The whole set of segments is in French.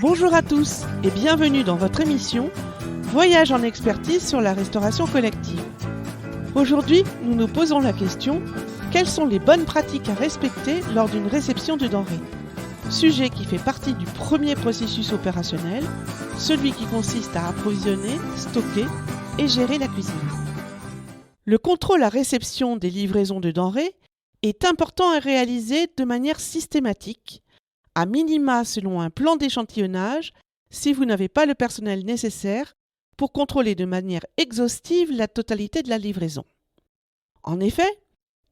Bonjour à tous et bienvenue dans votre émission Voyage en expertise sur la restauration collective. Aujourd'hui, nous nous posons la question quelles sont les bonnes pratiques à respecter lors d'une réception de denrées? Sujet qui fait partie du premier processus opérationnel, celui qui consiste à approvisionner, stocker et gérer la cuisine. Le contrôle à réception des livraisons de denrées est important à réaliser de manière systématique, à minima selon un plan d'échantillonnage si vous n'avez pas le personnel nécessaire pour contrôler de manière exhaustive la totalité de la livraison. En effet,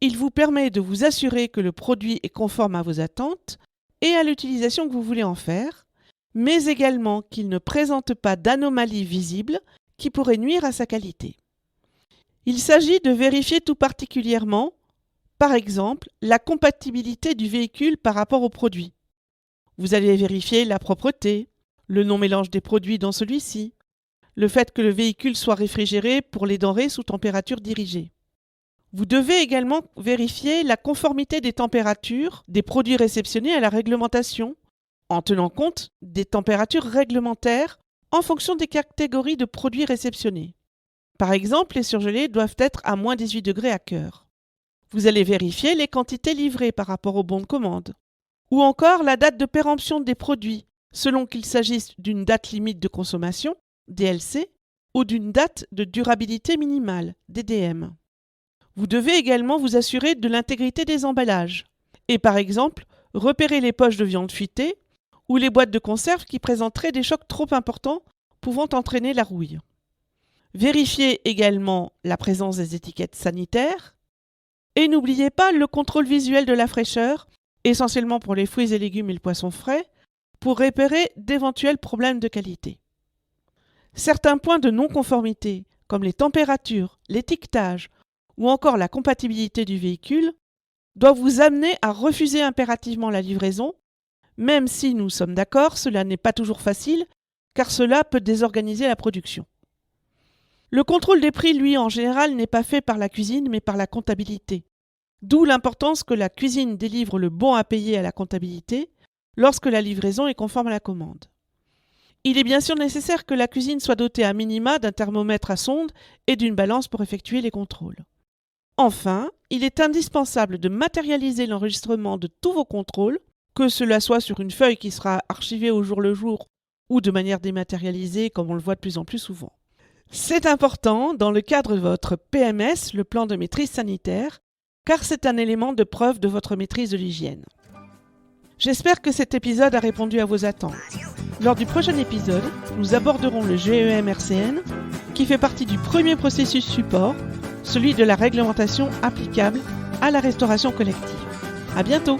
il vous permet de vous assurer que le produit est conforme à vos attentes et à l'utilisation que vous voulez en faire, mais également qu'il ne présente pas d'anomalies visibles qui pourraient nuire à sa qualité. Il s'agit de vérifier tout particulièrement, par exemple, la compatibilité du véhicule par rapport au produit. Vous allez vérifier la propreté, le non-mélange des produits dans celui-ci, le fait que le véhicule soit réfrigéré pour les denrées sous température dirigée. Vous devez également vérifier la conformité des températures des produits réceptionnés à la réglementation, en tenant compte des températures réglementaires en fonction des catégories de produits réceptionnés. Par exemple, les surgelés doivent être à moins 18 degrés à cœur. Vous allez vérifier les quantités livrées par rapport au bon de commande, ou encore la date de péremption des produits, selon qu'il s'agisse d'une date limite de consommation, DLC, ou d'une date de durabilité minimale, DDM. Vous devez également vous assurer de l'intégrité des emballages, et par exemple, repérer les poches de viande fuitée ou les boîtes de conserve qui présenteraient des chocs trop importants pouvant entraîner la rouille. Vérifiez également la présence des étiquettes sanitaires, et n'oubliez pas le contrôle visuel de la fraîcheur, essentiellement pour les fruits et légumes et le poisson frais, pour repérer d'éventuels problèmes de qualité. Certains points de non-conformité, comme les températures, l'étiquetage ou encore la compatibilité du véhicule, doivent vous amener à refuser impérativement la livraison, même si nous sommes d'accord, cela n'est pas toujours facile, car cela peut désorganiser la production. Le contrôle des prix, lui, en général, n'est pas fait par la cuisine, mais par la comptabilité. D'où l'importance que la cuisine délivre le bon à payer à la comptabilité lorsque la livraison est conforme à la commande. Il est bien sûr nécessaire que la cuisine soit dotée à minima d'un thermomètre à sonde et d'une balance pour effectuer les contrôles. Enfin, il est indispensable de matérialiser l'enregistrement de tous vos contrôles, que cela soit sur une feuille qui sera archivée au jour le jour ou de manière dématérialisée comme on le voit de plus en plus souvent. C'est important dans le cadre de votre PMS, le plan de maîtrise sanitaire, car c'est un élément de preuve de votre maîtrise de l'hygiène. J'espère que cet épisode a répondu à vos attentes. Lors du prochain épisode, nous aborderons le GEM-RCN, qui fait partie du premier processus support, celui de la réglementation applicable à la restauration collective. À bientôt!